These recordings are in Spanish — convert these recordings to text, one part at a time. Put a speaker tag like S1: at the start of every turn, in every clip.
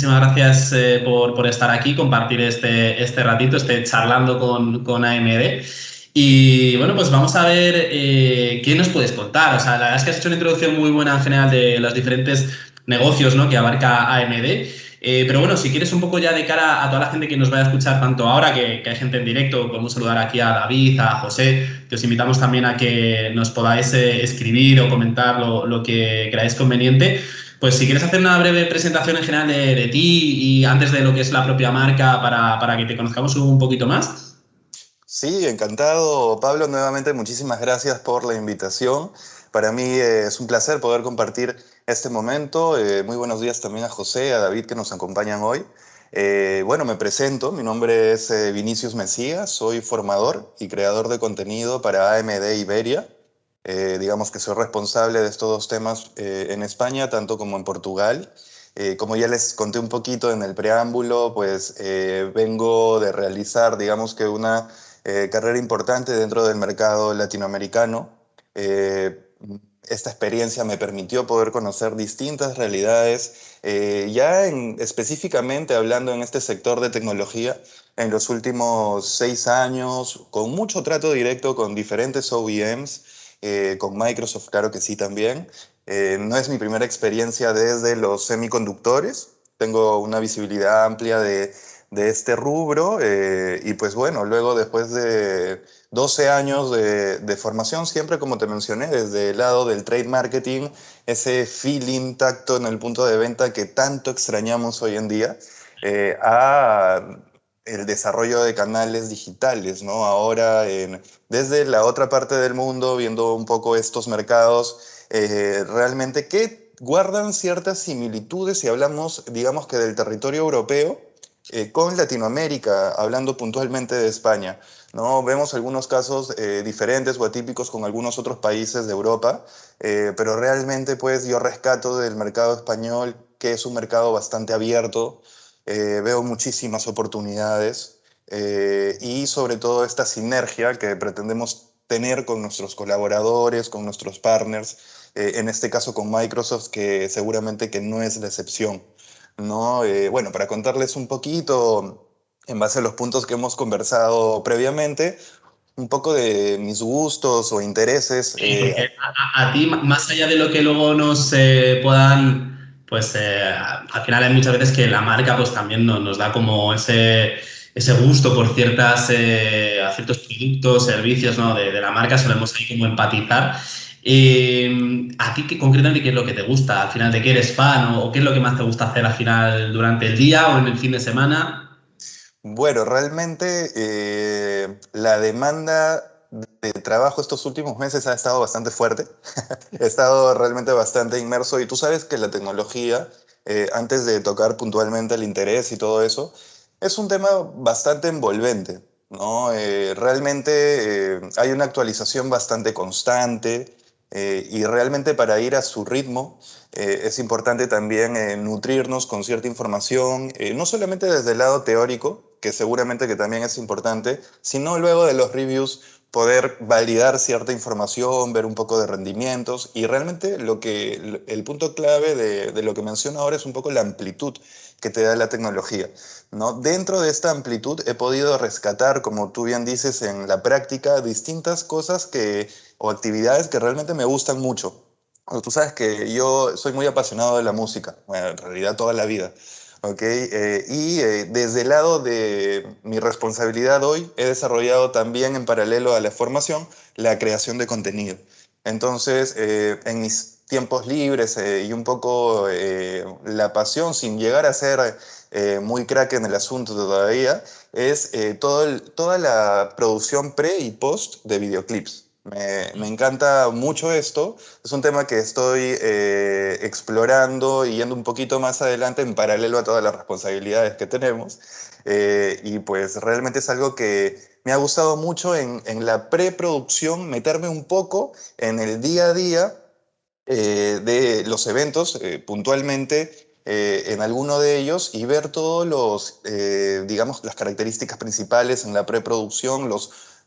S1: muchísimas gracias por estar aquí, compartir este ratito, charlando con AMD. Y bueno, pues vamos a ver qué nos puedes contar. O sea, la verdad es que has hecho una introducción muy buena en general de los diferentes negocios, ¿no?, que abarca AMD. Pero bueno, si quieres un poco ya de cara a toda la gente que nos vaya a escuchar, tanto ahora que hay gente en directo, podemos saludar aquí a David, a José, que os invitamos también a que nos podáis escribir o comentar lo que creáis conveniente. Pues si quieres hacer una breve presentación en general de ti y antes de lo que es la propia marca para que te conozcamos un poquito más.
S2: Sí, encantado, Pablo. Nuevamente, muchísimas gracias por la invitación. Para mí es un placer poder compartir este momento. Muy buenos días también a José, a David que nos acompañan hoy. Bueno, me presento. Mi nombre es Vinicius Mesías. Soy formador y creador de contenido para AMD Iberia. Digamos que soy responsable de estos dos temas en España, tanto como en Portugal. Como ya les conté un poquito en el preámbulo, pues vengo de realizar, digamos que una carrera importante dentro del mercado latinoamericano. Eh, Esta experiencia me permitió poder conocer distintas realidades, específicamente hablando en este sector de tecnología, en los últimos 6 años, con mucho trato directo con diferentes OEMs, con Microsoft, claro que sí también. No es mi primera experiencia desde los semiconductores, tengo una visibilidad amplia de este rubro y pues bueno, luego después de 12 años de formación, siempre como te mencioné, desde el lado del trade marketing, ese feeling, tacto en el punto de venta que tanto extrañamos hoy en día, a el desarrollo de canales digitales, ¿no? Ahora, desde la otra parte del mundo, viendo un poco estos mercados, realmente que guardan ciertas similitudes si hablamos, digamos que del territorio europeo, con Latinoamérica, hablando puntualmente de España, ¿no? Vemos algunos casos diferentes o atípicos con algunos otros países de Europa, pero realmente pues yo rescato del mercado español que es un mercado bastante abierto, veo muchísimas oportunidades y sobre todo esta sinergia que pretendemos tener con nuestros colaboradores, con nuestros partners, en este caso con Microsoft, que seguramente que no es la excepción, ¿no? Bueno, para contarles un poquito, en base a los puntos que hemos conversado previamente, un poco de mis gustos o intereses.
S1: Sí, porque a ti, más allá de lo que luego nos puedan, pues al final hay muchas veces que la marca pues también nos da como ese gusto por a ciertos productos, servicios, ¿no?, de la marca, solemos ahí como empatizar. ¿A ti concretamente qué es lo que te gusta? ¿Al final de qué eres fan o qué es lo que más te gusta hacer al final durante el día o en el fin de semana?
S2: Bueno, realmente la demanda de trabajo estos últimos meses ha estado bastante fuerte. He estado realmente bastante inmerso y tú sabes que la tecnología, antes de tocar puntualmente el interés y todo eso, es un tema bastante envolvente, ¿no? Realmente hay una actualización bastante constante y realmente para ir a su ritmo es importante también nutrirnos con cierta información, no solamente desde el lado teórico, que seguramente que también es importante, sino luego de los reviews poder validar cierta información, ver un poco de rendimientos y realmente el punto clave de lo que menciono ahora es un poco la amplitud que te da la tecnología, ¿no? Dentro de esta amplitud he podido rescatar, como tú bien dices, en la práctica distintas cosas o actividades que realmente me gustan mucho. Bueno, tú sabes que yo soy muy apasionado de la música, bueno, en realidad toda la vida. ¿Ok? Desde el lado de mi responsabilidad hoy, he desarrollado también en paralelo a la formación la creación de contenido. Entonces, en mis tiempos libres y un poco la pasión, sin llegar a ser muy crack en el asunto todavía, es toda la producción pre y post de videoclips. Me encanta mucho esto. Es un tema que estoy explorando y yendo un poquito más adelante en paralelo a todas las responsabilidades que tenemos. Y pues realmente es algo que me ha gustado mucho en la preproducción, meterme un poco en el día a día de los eventos, puntualmente en alguno de ellos, y ver todos digamos, las características principales en la preproducción,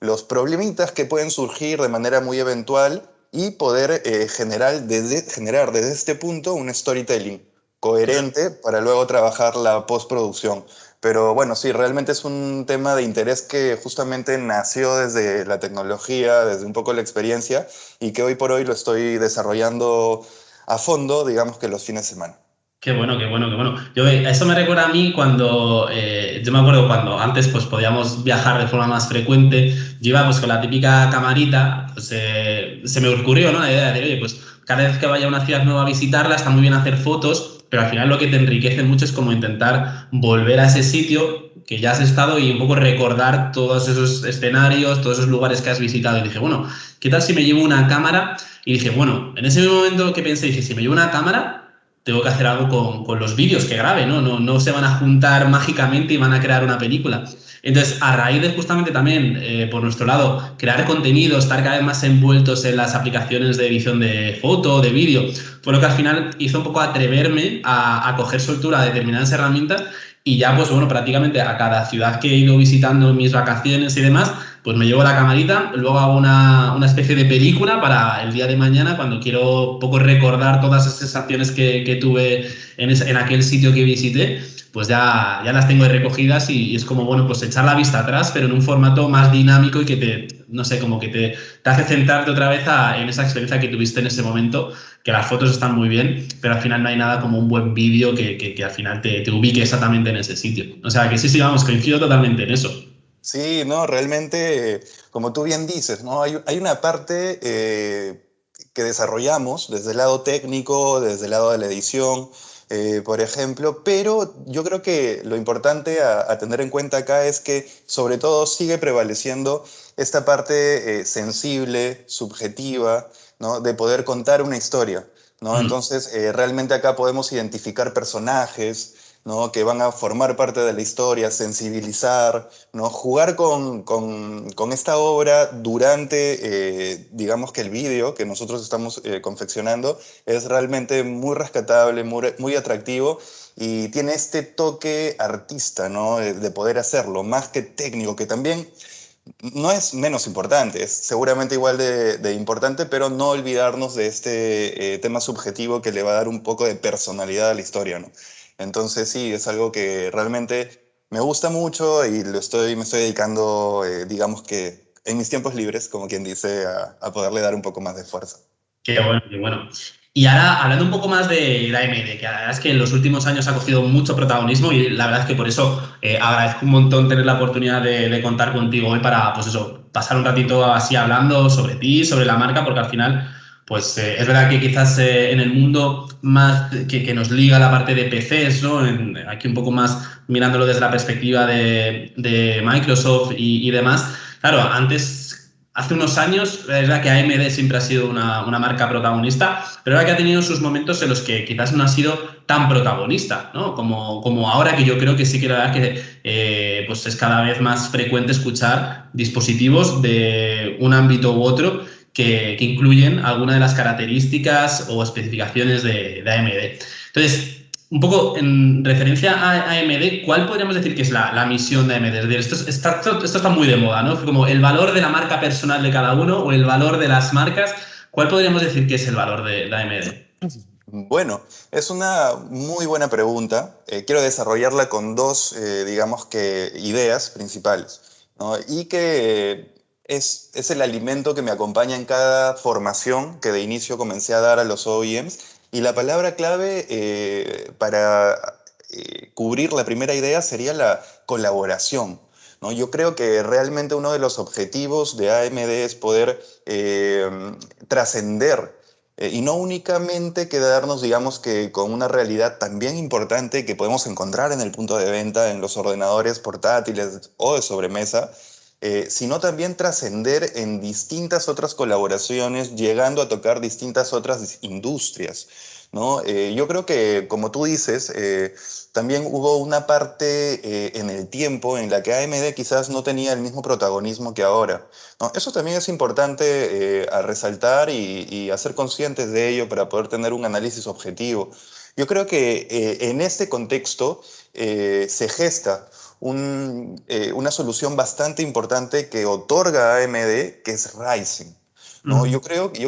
S2: los problemitas que pueden surgir de manera muy eventual y poder generar desde este punto un storytelling coherente para luego trabajar la postproducción. Pero bueno, sí, realmente es un tema de interés que justamente nació desde la tecnología, desde un poco la experiencia y que hoy por hoy lo estoy desarrollando a fondo, digamos que los fines de semana.
S1: Qué bueno, qué bueno, qué bueno. Eso me recuerda a mí cuando, yo me acuerdo cuando antes pues podíamos viajar de forma más frecuente, yo iba pues con la típica camarita, pues se me ocurrió, ¿no? La idea de decir, oye, pues cada vez que vaya a una ciudad nueva a visitarla está muy bien hacer fotos, pero al final lo que te enriquece mucho es como intentar volver a ese sitio que ya has estado y un poco recordar todos esos escenarios, todos esos lugares que has visitado. Y dije, bueno, ¿qué tal si me llevo una cámara? Y dije, bueno, en ese momento que pensé, dije, si me llevo una cámara tengo que hacer algo con los vídeos que grabe, ¿no? ¿no? se van a juntar mágicamente y van a crear una película. Entonces, a raíz de justamente también, por nuestro lado, crear contenido, estar cada vez más envueltos en las aplicaciones de edición de foto, de vídeo, fue lo que al final hizo un poco atreverme a coger soltura a determinadas herramientas y ya, pues bueno, prácticamente a cada ciudad que he ido visitando en mis vacaciones y demás, pues me llevo la camarita, luego hago una especie de película para el día de mañana, cuando quiero poco recordar todas esas sensaciones que tuve en aquel sitio que visité, pues ya las tengo ahí recogidas y es como, bueno, pues echar la vista atrás, pero en un formato más dinámico y que no sé, como que te hace centrarte otra vez en esa experiencia que tuviste en ese momento, que las fotos están muy bien, pero al final no hay nada como un buen vídeo que al final te ubique exactamente en ese sitio. O sea, que sí, vamos, coincido totalmente en eso.
S2: Sí, no, realmente, como tú bien dices, ¿no? Hay una parte que desarrollamos desde el lado técnico, desde el lado de la edición, por ejemplo, pero yo creo que lo importante a tener en cuenta acá es que sobre todo sigue prevaleciendo esta parte sensible, subjetiva, ¿no? De poder contar una historia, ¿no?
S1: Mm.
S2: Entonces, realmente acá podemos identificar personajes, ¿no? Que van a formar parte de la historia, sensibilizar, ¿no? Jugar con esta obra durante, digamos que el vídeo que nosotros estamos confeccionando es realmente muy rescatable, muy atractivo y tiene este toque artista, ¿no? De poder hacerlo, más que técnico, que también no es menos importante, es seguramente igual de importante, pero no olvidarnos de este tema subjetivo que le va a dar un poco de personalidad a la historia, ¿no? Entonces sí, es algo que realmente me gusta mucho y me estoy dedicando, digamos que en mis tiempos libres, como quien dice, a poderle dar un poco más de fuerza.
S1: Qué bueno, qué bueno. Y ahora, hablando un poco más de la AMD, que la verdad es que en los últimos años ha cogido mucho protagonismo y la verdad es que por eso agradezco un montón tener la oportunidad de contar contigo hoy para, pues eso, pasar un ratito así hablando sobre ti, sobre la marca, porque al final, pues es verdad que quizás en el mundo más que nos liga la parte de PCs, ¿no? Aquí un poco más mirándolo desde la perspectiva de Microsoft y demás. Claro, hace unos años, es verdad que AMD siempre ha sido una marca protagonista, pero es verdad que ha tenido sus momentos en los que quizás no ha sido tan protagonista, ¿no? Como ahora, que yo creo que sí que la verdad que pues es cada vez más frecuente escuchar dispositivos de un ámbito u otro que incluyen alguna de las características o especificaciones de AMD. Entonces, un poco en referencia a AMD, ¿cuál podríamos decir que es la misión de AMD? Es decir, esto está muy de moda, ¿no? Como el valor de la marca personal de cada uno o el valor de las marcas. ¿Cuál podríamos decir que es el valor de la AMD?
S2: Bueno, es una muy buena pregunta. Quiero desarrollarla con dos, digamos que, ideas principales, ¿no? Y que es el alimento que me acompaña en cada formación que de inicio comencé a dar a los OEMs. Y la palabra clave para cubrir la primera idea sería la colaboración, ¿no? Yo creo que realmente uno de los objetivos de AMD es poder trascender y no únicamente quedarnos, digamos que con una realidad también importante que podemos encontrar en el punto de venta, en los ordenadores portátiles o de sobremesa, sino también trascender en distintas otras colaboraciones, llegando a tocar distintas otras industrias, ¿no? Yo creo que, como tú dices, también hubo una parte en el tiempo en la que AMD quizás no tenía el mismo protagonismo que ahora, ¿no? Eso también es importante a resaltar y a ser conscientes de ello para poder tener un análisis objetivo. Yo creo que en este contexto se gesta una solución bastante importante que otorga AMD, que es Ryzen. ¿no?
S1: Ujú.
S2: Yo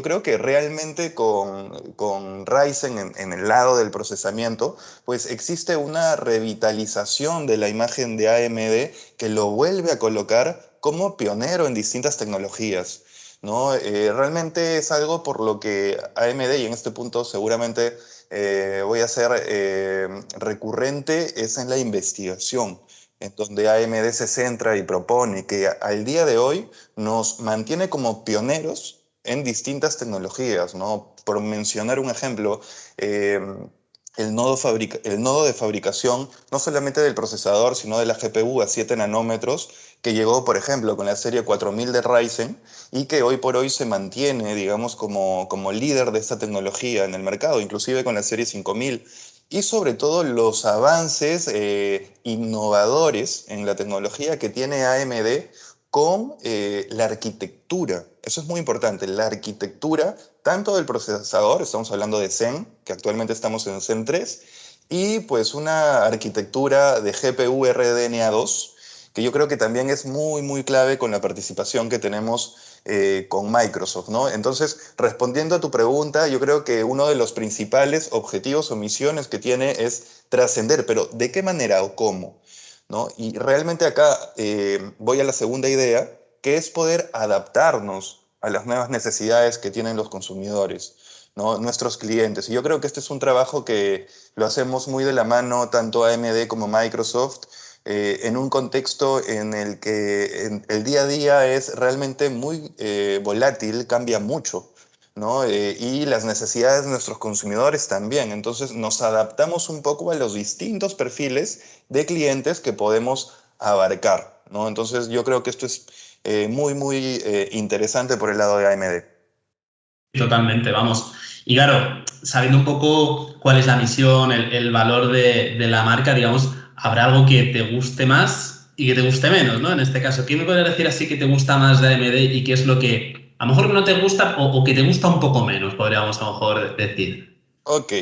S2: creo que realmente con Ryzen en el lado del procesamiento, pues existe una revitalización de la imagen de AMD que lo vuelve a colocar como pionero en distintas tecnologías, ¿no? Realmente es algo por lo que AMD, y en este punto seguramente voy a ser recurrente, es en la investigación, en donde AMD se centra y propone que al día de hoy nos mantiene como pioneros en distintas tecnologías, ¿no? Por mencionar un ejemplo, eh, el nodo de fabricación no solamente del procesador, sino de la GPU a 7 nanómetros, que llegó, por ejemplo, con la serie 4000 de Ryzen y que hoy por hoy se mantiene, digamos, como líder de esta tecnología en el mercado, inclusive con la serie 5000. Y sobre todo los avances innovadores en la tecnología que tiene AMD con la arquitectura. Eso es muy importante, la arquitectura tanto del procesador, estamos hablando de Zen, que actualmente estamos en Zen 3, y pues una arquitectura de GPU RDNA 2, que yo creo que también es muy clave con la participación que tenemos con Microsoft, ¿no? Entonces, respondiendo a tu pregunta, yo creo que uno de los principales objetivos o misiones que tiene es trascender, pero ¿de qué manera o cómo? ¿No? Y realmente acá voy a la segunda idea, que es poder adaptarnos a las nuevas necesidades que tienen los consumidores, ¿no? Nuestros clientes. Y yo creo que este es un trabajo que lo hacemos muy de la mano tanto AMD como Microsoft, en un contexto en el que el día a día es realmente muy volátil, cambia mucho, ¿no? Y las necesidades de nuestros consumidores también. Entonces nos adaptamos un poco a los distintos perfiles de clientes que podemos abarcar, ¿no? Entonces yo creo que esto es muy interesante por el lado de AMD.
S1: Totalmente, vamos. Y claro, sabiendo un poco cuál es la misión, el valor de la marca, digamos, habrá algo que te guste más y que te guste menos, ¿no? En este caso, ¿qué me podrías decir así que te gusta más de AMD y qué es lo que a lo mejor no te gusta o que te gusta un poco menos, podríamos a lo mejor decir?
S2: Ok,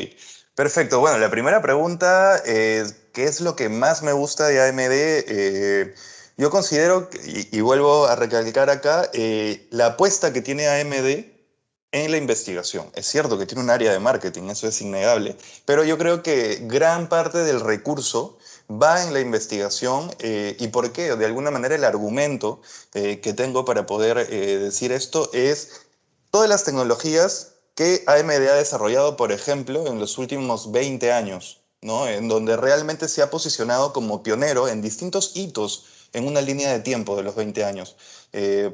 S2: perfecto. Bueno, la primera pregunta es, ¿qué es lo que más me gusta de AMD? Yo considero, y vuelvo a recalcar acá, la apuesta que tiene AMD en la investigación. Es cierto que tiene un área de marketing, eso es innegable, pero yo creo que gran parte del recurso va en la investigación. ¿Y por qué? De alguna manera el argumento que tengo para poder decir esto es todas las tecnologías que AMD ha desarrollado, por ejemplo, en los últimos 20 años, ¿no? En donde realmente se ha posicionado como pionero en distintos hitos en una línea de tiempo de los 20 años.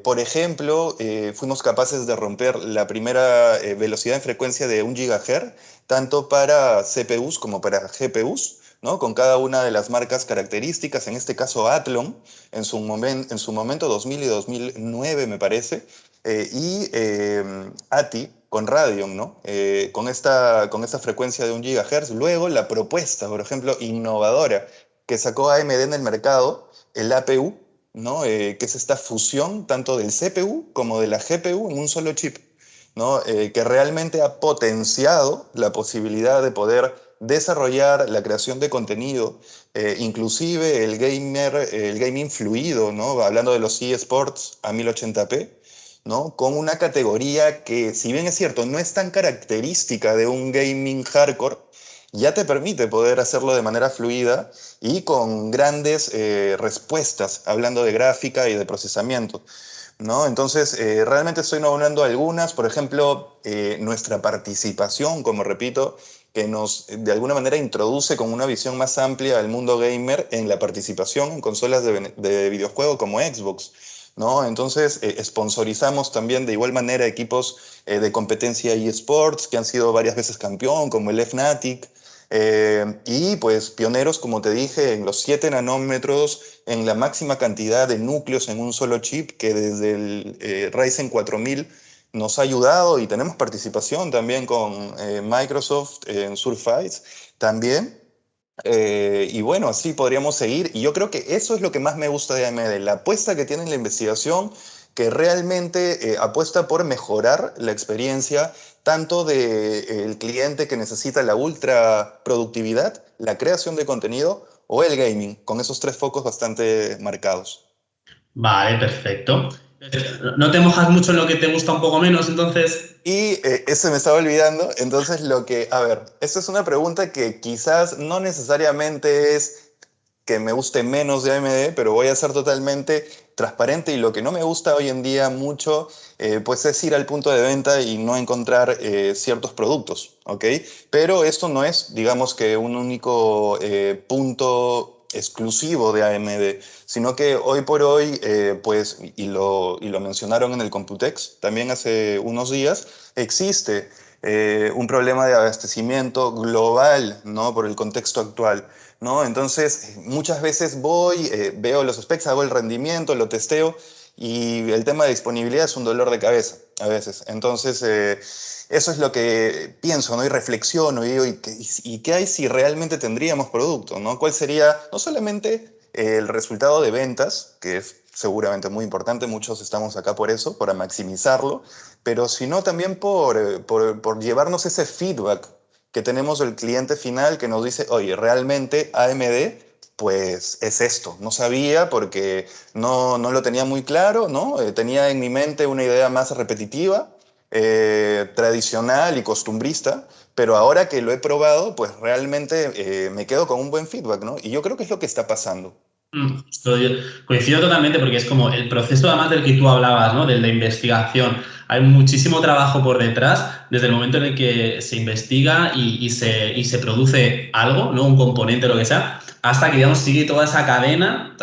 S2: Por ejemplo, fuimos capaces de romper la primera velocidad en frecuencia de 1 GHz, tanto para CPUs como para GPUs, ¿no? Con cada una de las marcas características, en este caso Athlon, en su momento 2000 y 2009 me parece, ATI con Radeon, ¿no? Con esta frecuencia de 1 GHz. Luego la propuesta, por ejemplo, innovadora que sacó AMD en el mercado, el APU, ¿no? Que es esta fusión tanto del CPU como de la GPU en un solo chip, ¿no? Que realmente ha potenciado la posibilidad de poder desarrollar la creación de contenido, inclusive el gaming fluido, ¿no? Hablando de los eSports a 1080p, ¿no? Con una categoría que, si bien es cierto, no es tan característica de un gaming hardcore, ya te permite poder hacerlo de manera fluida y con grandes respuestas, hablando de gráfica y de procesamiento, ¿no? Entonces, realmente estoy nombrando algunas, por ejemplo, nuestra participación, como repito, que nos de alguna manera introduce con una visión más amplia al mundo gamer en la participación en consolas de videojuego como Xbox, ¿no? Entonces, sponsorizamos también de igual manera equipos de competencia eSports que han sido varias veces campeón, como el Fnatic, y pues pioneros, como te dije, en los 7 nanómetros, en la máxima cantidad de núcleos en un solo chip, que desde el Ryzen 4000 nos ha ayudado, y tenemos participación también con Microsoft en Surface también. Y bueno, así podríamos seguir. Y yo creo que eso es lo que más me gusta de AMD, la apuesta que tiene en la investigación, que realmente apuesta por mejorar la experiencia tanto del cliente que necesita la ultra productividad, la creación de contenido o el gaming, con esos tres focos bastante marcados.
S1: Vale, perfecto. ¿No te mojas mucho en lo que te gusta un poco menos, entonces?
S2: Y ese me estaba olvidando, entonces a ver, esta es una pregunta que quizás no necesariamente es que me guste menos de AMD, pero voy a ser totalmente transparente y lo que no me gusta hoy en día mucho, pues es ir al punto de venta y no encontrar ciertos productos, ¿ok? Pero esto no es, digamos que un único punto exclusivo de AMD, sino que hoy por hoy, pues, y lo mencionaron en el Computex también hace unos días, existe un problema de abastecimiento global, ¿no? Por el contexto actual. ¿No? Entonces, muchas veces voy, veo los specs, hago el rendimiento, lo testeo y el tema de disponibilidad es un dolor de cabeza a veces. Entonces, eso es lo que pienso, ¿no? Y reflexiono y digo, ¿y qué hay si realmente tendríamos producto, ¿no? ¿Cuál sería no solamente el resultado de ventas, que es seguramente muy importante, muchos estamos acá por eso, para maximizarlo, pero sino también por llevarnos ese feedback que tenemos del cliente final que nos dice, oye, realmente AMD, pues es esto. No sabía porque no lo tenía muy claro, ¿no? Tenía en mi mente una idea más repetitiva, tradicional y costumbrista, pero ahora que lo he probado, pues realmente me quedo con un buen feedback, ¿no? Y yo creo que es lo que está pasando.
S1: Justo, yo coincido totalmente porque es como el proceso además del que tú hablabas, ¿no? Del de investigación. Hay muchísimo trabajo por detrás desde el momento en el que se investiga y se produce algo, ¿no? Un componente, lo que sea, hasta que, digamos, sigue toda esa cadena,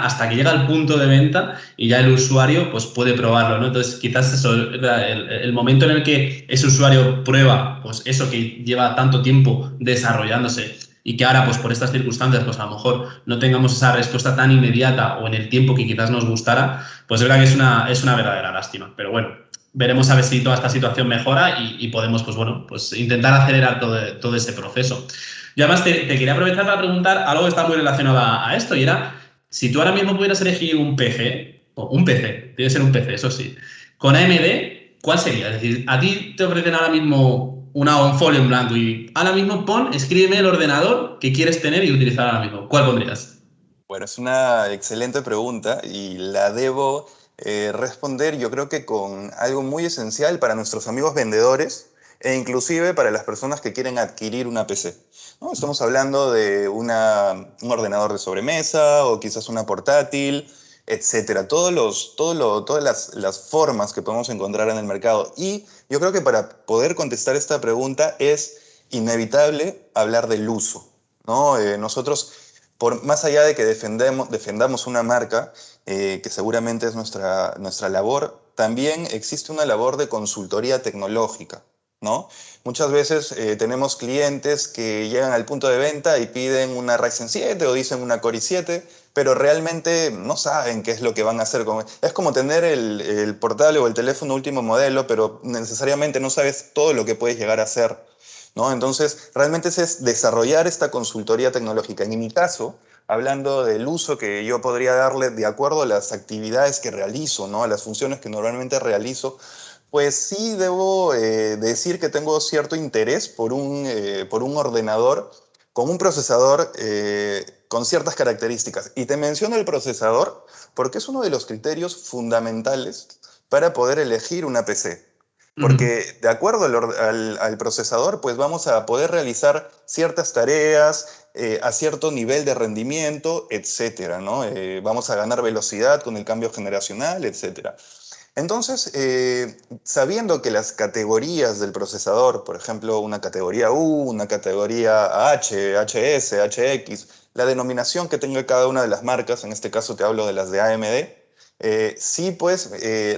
S1: hasta que llega al punto de venta y ya el usuario pues, puede probarlo, ¿no? Entonces, quizás eso, el momento en el que ese usuario prueba pues, eso que lleva tanto tiempo desarrollándose y que ahora, pues por estas circunstancias, pues a lo mejor no tengamos esa respuesta tan inmediata o en el tiempo que quizás nos gustara, pues es verdad que es una verdadera lástima. Pero bueno, veremos a ver si toda esta situación mejora y podemos, pues bueno, pues intentar acelerar todo ese proceso. Y además te quería aprovechar para preguntar algo que está muy relacionado a esto y era, si tú ahora mismo pudieras elegir un PC, tiene que ser un PC, eso sí, con AMD, ¿cuál sería? Es decir, a ti te ofrecen ahora mismo un folio en blanco y ahora mismo escríbeme el ordenador que quieres tener y utilizar ahora mismo. ¿Cuál pondrías?
S2: Bueno, es una excelente pregunta y la debo responder yo creo que con algo muy esencial para nuestros amigos vendedores e inclusive para las personas que quieren adquirir una PC. ¿No? Estamos hablando de un ordenador de sobremesa o quizás una portátil, etcétera. Todas las formas que podemos encontrar en el mercado. Y yo creo que para poder contestar esta pregunta es inevitable hablar del uso. ¿No? Nosotros más allá de que defendamos una marca, que seguramente es nuestra labor, también existe una labor de consultoría tecnológica, ¿no? Muchas veces tenemos clientes que llegan al punto de venta y piden una Ryzen 7 o dicen una Core i7, pero realmente no saben qué es lo que van a hacer Es como tener el portable o el teléfono último modelo, pero necesariamente no sabes todo lo que puedes llegar a hacer, ¿no? Entonces, realmente es desarrollar esta consultoría tecnológica. En mi caso, hablando del uso que yo podría darle de acuerdo a las actividades que realizo, ¿no? A las funciones que normalmente realizo, pues sí debo decir que tengo cierto interés por un ordenador con un procesador con ciertas características. Y te menciono el procesador porque es uno de los criterios fundamentales para poder elegir una PC. Porque de acuerdo al procesador, pues vamos a poder realizar ciertas tareas a cierto nivel de rendimiento, etcétera, ¿no? Vamos a ganar velocidad con el cambio generacional, etcétera. Entonces, sabiendo que las categorías del procesador, por ejemplo, una categoría U, una categoría H, HS, HX, la denominación que tenga cada una de las marcas, en este caso te hablo de las de AMD, sí, pues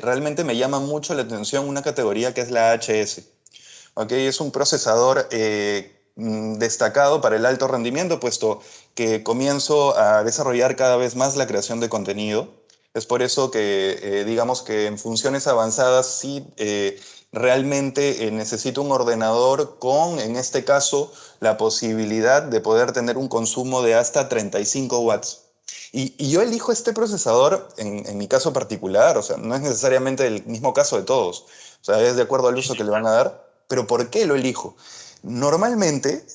S2: realmente me llama mucho la atención una categoría que es la HS. ¿Ok? Es un procesador destacado para el alto rendimiento, puesto que comienzo a desarrollar cada vez más la creación de contenido. Es por eso que, digamos que en funciones avanzadas sí realmente necesito un ordenador con, en este caso, la posibilidad de poder tener un consumo de hasta 35 watts. Y yo elijo este procesador en mi caso particular, o sea, no es necesariamente el mismo caso de todos, o sea, es de acuerdo al uso que le van a dar, pero ¿por qué lo elijo? Normalmente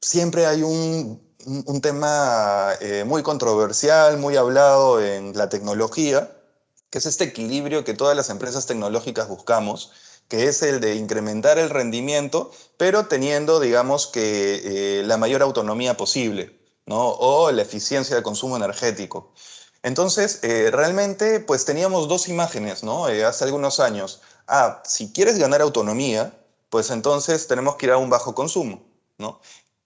S2: siempre hay un tema muy controversial, muy hablado en la tecnología, que es este equilibrio que todas las empresas tecnológicas buscamos, que es el de incrementar el rendimiento, pero teniendo, digamos, que la mayor autonomía posible, ¿no? O la eficiencia de consumo energético. Entonces, realmente, pues teníamos dos imágenes, ¿no? Hace algunos años. Si quieres ganar autonomía, pues entonces tenemos que ir a un bajo consumo, ¿no?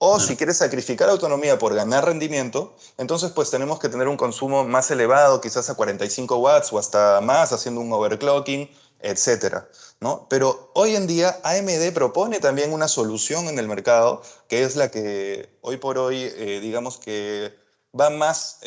S2: O si
S1: Claro.
S2: quieres sacrificar autonomía por ganar rendimiento, entonces pues tenemos que tener un consumo más elevado, quizás a 45 watts o hasta más, haciendo un overclocking, etcétera, ¿no? Pero hoy en día AMD propone también una solución en el mercado, que es la que hoy por hoy, digamos que va más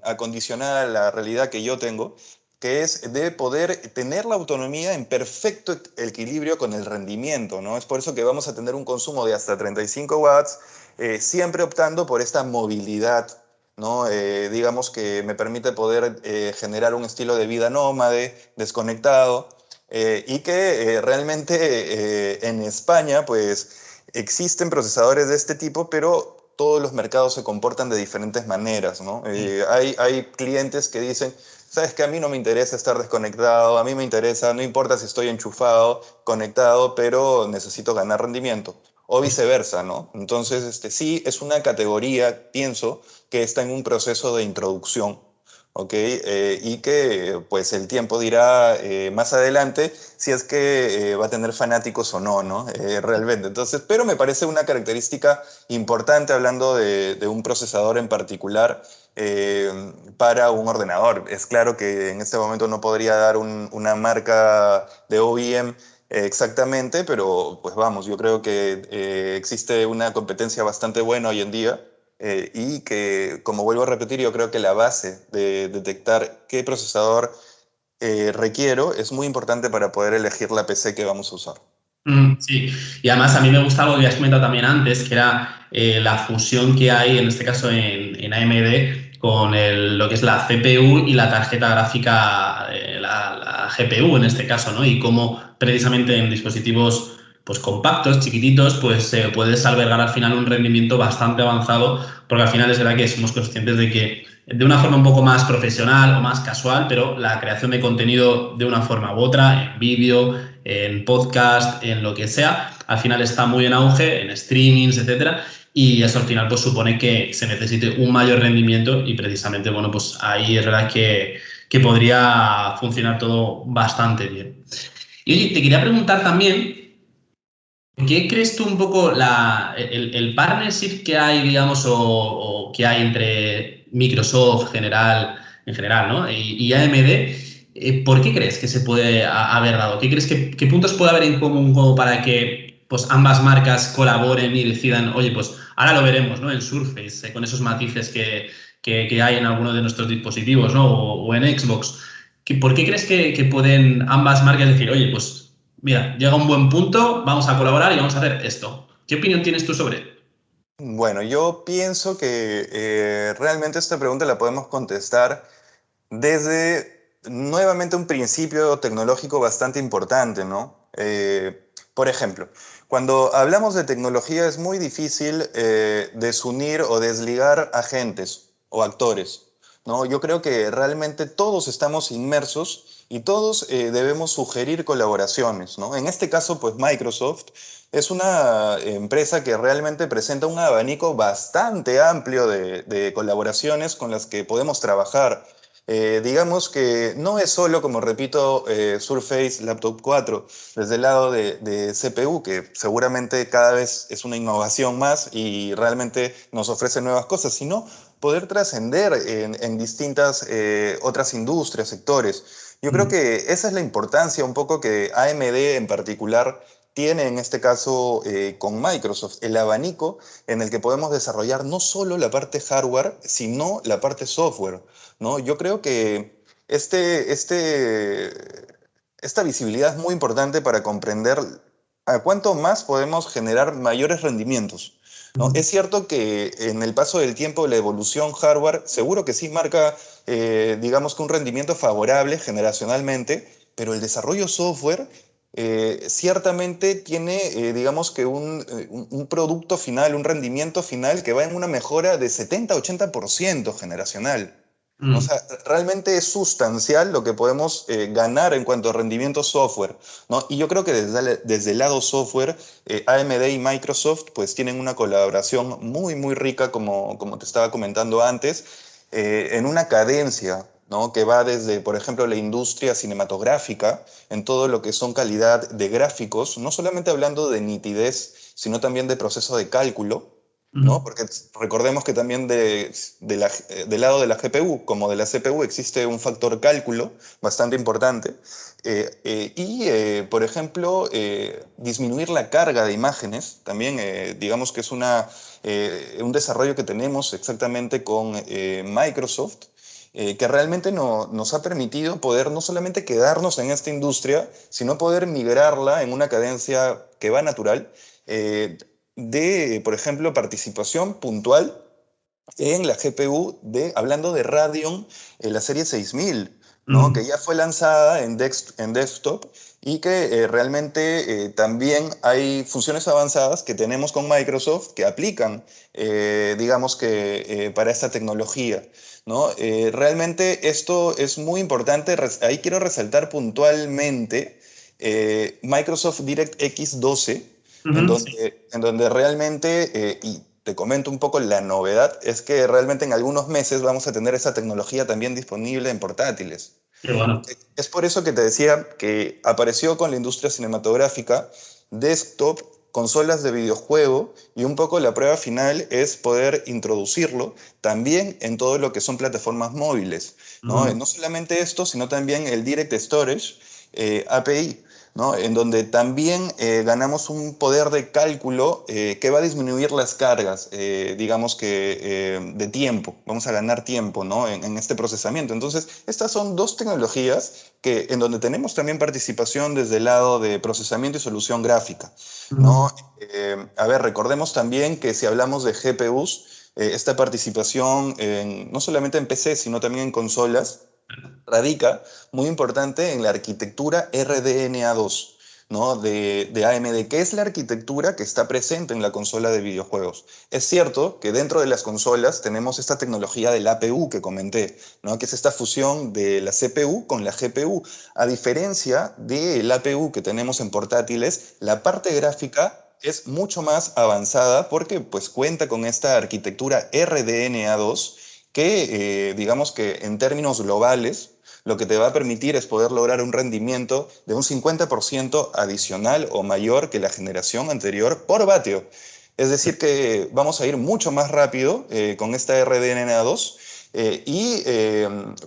S2: acondicionada a la realidad que yo tengo, que es de poder tener la autonomía en perfecto equilibrio con el rendimiento, ¿no? Es por eso que vamos a tener un consumo de hasta 35 watts, siempre optando por esta movilidad, ¿no? Digamos que me permite poder generar un estilo de vida nómade, desconectado, y que realmente en España, pues, existen procesadores de este tipo, pero todos los mercados se comportan de diferentes maneras, ¿no? Hay clientes que dicen, sabes que a mí no me interesa estar desconectado, a mí me interesa, no importa si estoy enchufado, conectado, pero necesito ganar rendimiento. O viceversa, ¿no? Entonces, sí, es una categoría, pienso, que está en un proceso de introducción, ¿ok? Y que pues el tiempo dirá más adelante si es que va a tener fanáticos o no, ¿no? Realmente. Entonces, pero me parece una característica importante hablando de un procesador en particular para un ordenador. Es claro que en este momento no podría dar una marca de OEM exactamente, pero pues vamos, yo creo que existe una competencia bastante buena hoy en día y que, como vuelvo a repetir, yo creo que la base de detectar qué procesador requiero es muy importante para poder elegir la PC que vamos a usar.
S1: Sí, y además a mí me gusta algo que has comentado también antes, que era la fusión que hay, en este caso en AMD, con lo que es la CPU y la tarjeta gráfica, la GPU en este caso, ¿no? Y cómo precisamente en dispositivos pues, compactos, chiquititos, pues se puedes albergar al final un rendimiento bastante avanzado, porque al final es verdad que somos conscientes de que de una forma un poco más profesional o más casual, pero la creación de contenido de una forma u otra, en vídeo, en podcast, en lo que sea, al final está muy en auge, en streamings, etcétera, y eso al final pues supone que se necesite un mayor rendimiento y precisamente, bueno, pues ahí es verdad que podría funcionar todo bastante bien. Y oye, te quería preguntar también, ¿qué crees tú un poco el partnership que hay, digamos, o que hay entre Microsoft en general, ¿no? Y AMD? ¿Por qué crees que se puede haber dado? ¿Qué crees qué puntos puede haber en común como para que pues, ambas marcas colaboren y decidan, oye, pues ahora lo veremos, ¿no? En Surface, con esos matices que hay en algunos de nuestros dispositivos, ¿no? O en Xbox. ¿Por qué crees que pueden ambas marcas decir, oye, pues mira, llega un buen punto, vamos a colaborar y vamos a hacer esto? ¿Qué opinión tienes tú sobre ello?
S2: Bueno, yo pienso que realmente esta pregunta la podemos contestar desde nuevamente un principio tecnológico bastante importante, ¿no? Por ejemplo, cuando hablamos de tecnología es muy difícil desunir o desligar agentes o actores, ¿no? Yo creo que realmente todos estamos inmersos y todos debemos sugerir colaboraciones, ¿no? En este caso, pues Microsoft es una empresa que realmente presenta un abanico bastante amplio de colaboraciones con las que podemos trabajar. Digamos que no es solo, como repito, Surface Laptop 4 desde el lado de CPU, que seguramente cada vez es una innovación más y realmente nos ofrece nuevas cosas, sino poder trascender en distintas otras industrias, sectores. Yo creo
S1: Mm.
S2: que esa es la importancia un poco que AMD en particular tiene en este caso con Microsoft, el abanico en el que podemos desarrollar no solo la parte hardware, sino la parte software, ¿no? Yo creo que esta visibilidad es muy importante para comprender a cuánto más podemos generar mayores rendimientos, ¿no? Es cierto que en el paso del tiempo la evolución hardware seguro que sí marca, digamos que un rendimiento favorable generacionalmente, pero el desarrollo software ciertamente tiene, digamos que un producto final, un rendimiento final que va en una mejora de 70-80% generacional. O sea, realmente es sustancial lo que podemos ganar en cuanto a rendimiento software, ¿no? Y yo creo que desde el lado software, AMD y Microsoft pues tienen una colaboración muy, muy rica, como te estaba comentando antes, en una cadencia, ¿no? Que va desde, por ejemplo, la industria cinematográfica, en todo lo que son calidad de gráficos, no solamente hablando de nitidez, sino también de proceso de cálculo, ¿no?
S1: Ujú.
S2: Porque recordemos que también del lado de la GPU como de la CPU existe un factor cálculo bastante importante. Por ejemplo, disminuir la carga de imágenes, también digamos que es un desarrollo que tenemos exactamente con Microsoft, que realmente nos ha permitido poder no solamente quedarnos en esta industria, sino poder migrarla en una cadencia que va natural. eh, por ejemplo, participación puntual en la GPU hablando de Radeon, la serie 6000, ¿no?
S1: Ujú.
S2: Que ya fue lanzada en desktop y que realmente también hay funciones avanzadas que tenemos con Microsoft que aplican, digamos que para esta tecnología, ¿no? Realmente esto es muy importante, ahí quiero resaltar puntualmente Microsoft DirectX 12,
S1: Ujú, sí,
S2: en donde realmente, y te comento un poco la novedad, es que realmente en algunos meses vamos a tener esa tecnología también disponible en portátiles.
S1: qué bueno.
S2: Es por eso que te decía que apareció con la industria cinematográfica, desktop, consolas de videojuego y un poco la prueba final es poder introducirlo también en todo lo que son plataformas móviles, ¿no?
S1: Ujú.
S2: No solamente esto, sino también el Direct Storage API, ¿no? En donde también ganamos un poder de cálculo que va a disminuir las cargas, digamos que de tiempo, vamos a ganar tiempo, ¿no? En este procesamiento. Entonces, estas son dos tecnologías en donde tenemos también participación desde el lado de procesamiento y solución gráfica,
S1: Ujú.
S2: ¿no? A ver, recordemos también que si hablamos de GPUs, esta participación no solamente en PC, sino también en consolas, radica muy importante en la arquitectura RDNA2, ¿no? de AMD, que es la arquitectura que está presente en la consola de videojuegos. Es cierto que dentro de las consolas tenemos esta tecnología del APU que comenté, ¿no? Que es esta fusión de la CPU con la GPU. A diferencia del APU que tenemos en portátiles, la parte gráfica es mucho más avanzada porque pues cuenta con esta arquitectura RDNA2 que digamos que en términos globales lo que te va a permitir es poder lograr un rendimiento de un 50% adicional o mayor que la generación anterior por vatio. Es decir, que vamos a ir mucho más rápido con esta RDNA2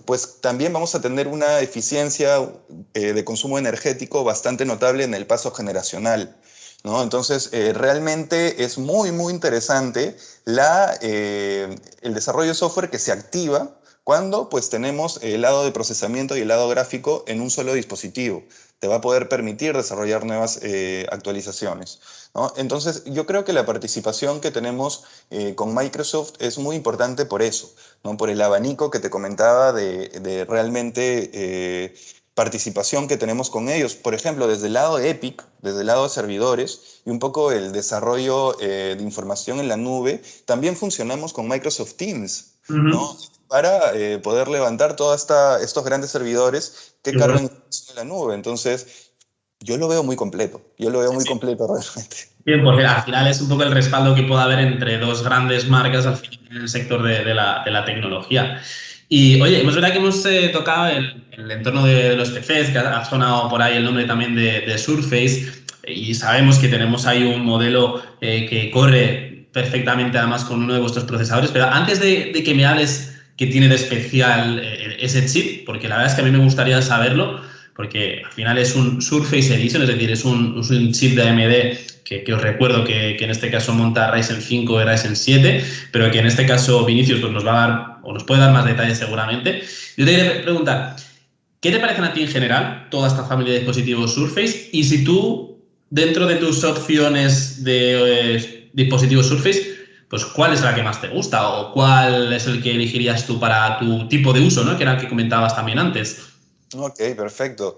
S2: pues también vamos a tener una eficiencia de consumo energético bastante notable en el paso generacional, ¿no? Entonces, realmente es muy, muy interesante el desarrollo de software que se activa cuando pues tenemos el lado de procesamiento y el lado gráfico en un solo dispositivo. Te va a poder permitir desarrollar nuevas actualizaciones, ¿no? Entonces, yo creo que la participación que tenemos con Microsoft es muy importante por eso, ¿no? Por el abanico que te comentaba de realmente participación que tenemos con ellos. Por ejemplo, desde el lado de Epic, desde el lado de servidores y un poco el desarrollo de información en la nube, también funcionamos con Microsoft Teams, ¿no?
S1: Ujú.
S2: Para poder levantar todos estos grandes servidores que
S1: Qué bueno.
S2: cargan información en la nube. Entonces, yo lo veo muy completo, yo lo veo
S1: Sí,
S2: muy
S1: sí.
S2: completo realmente.
S1: Bien, porque al final es un poco el respaldo que puede haber entre dos grandes marcas al final en el sector de la tecnología. Y oye, es verdad que hemos tocado el entorno de los PCs, que ha sonado por ahí el nombre también de Surface, y sabemos que tenemos ahí un modelo que corre perfectamente además con uno de vuestros procesadores, pero antes de que me hables qué tiene de especial ese chip, porque la verdad es que a mí me gustaría saberlo, porque al final es un Surface Edition, es decir, es un chip de AMD que os recuerdo que en este caso monta Ryzen 5 y Ryzen 7, pero que en este caso Vinicius pues nos va a dar o nos puede dar más detalles seguramente. Yo te quería preguntar, ¿qué te parecen a ti en general toda esta familia de dispositivos Surface? Y si tú, dentro de tus opciones de dispositivos Surface, pues cuál es la que más te gusta o cuál es el que elegirías tú para tu tipo de uso, ¿no? Que era el que comentabas también antes.
S2: Ok, perfecto.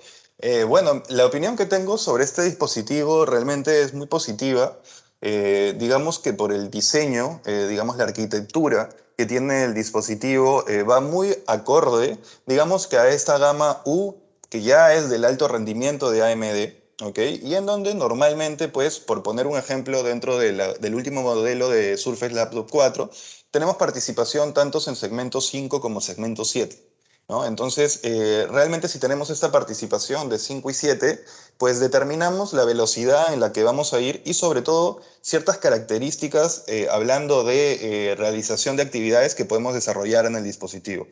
S2: Bueno, la opinión que tengo sobre este dispositivo realmente es muy positiva, digamos que por el diseño, digamos la arquitectura que tiene el dispositivo va muy acorde, digamos que a esta gama U, que ya es del alto rendimiento de AMD, ¿ok? Y en donde normalmente, pues, por poner un ejemplo, dentro del último modelo de Surface Laptop 4, tenemos participación tanto en segmento 5 como segmento 7. ¿No? Entonces, realmente si tenemos esta participación de 5 y 7, pues determinamos la velocidad en la que vamos a ir y sobre todo ciertas características hablando de realización de actividades que podemos desarrollar en el dispositivo.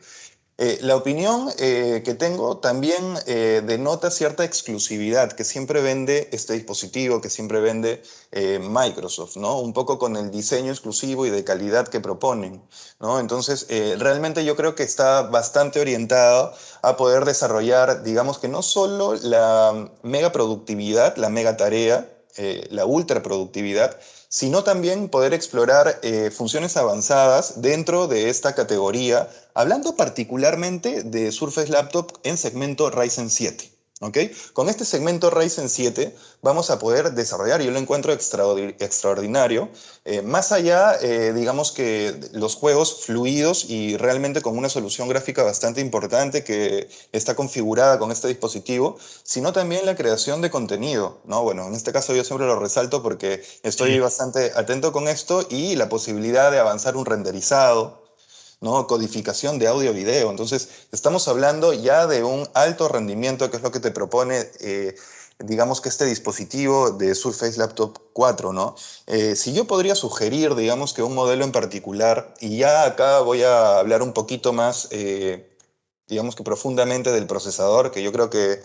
S2: La opinión que tengo también denota cierta exclusividad que siempre vende este dispositivo, que siempre vende Microsoft, ¿no? Un poco con el diseño exclusivo y de calidad que proponen, ¿no? Entonces, realmente yo creo que está bastante orientado a poder desarrollar, digamos que no solo la mega productividad, la mega tarea, la ultra productividad, sino también poder explorar funciones avanzadas dentro de esta categoría, hablando particularmente de Surface Laptop en segmento Ryzen 7. ¿Ok? Con este segmento Ryzen 7 vamos a poder desarrollar, yo lo encuentro extraordinario, más allá, digamos que los juegos fluidos y realmente con una solución gráfica bastante importante que está configurada con este dispositivo, sino también la creación de contenido, ¿no? Bueno, en este caso yo siempre lo resalto porque estoy
S1: Sí.
S2: bastante atento con esto y la posibilidad de avanzar un renderizado, ¿no? Codificación de audio y video. Entonces, estamos hablando ya de un alto rendimiento, que es lo que te propone, digamos que este dispositivo de Surface Laptop 4, ¿no? Si yo podría sugerir, digamos que un modelo en particular, y ya acá voy a hablar un poquito más, digamos que profundamente del procesador, que yo creo que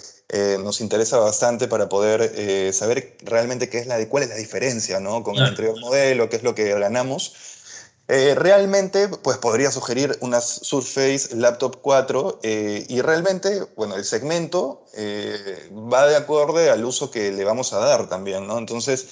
S2: nos interesa bastante para poder saber realmente cuál es la diferencia, ¿no? Con el
S1: Claro.
S2: anterior modelo, qué es lo que ganamos. Realmente, pues podría sugerir unas Surface Laptop 4 y realmente, bueno, el segmento va de acorde al uso que le vamos a dar también, ¿no? Entonces,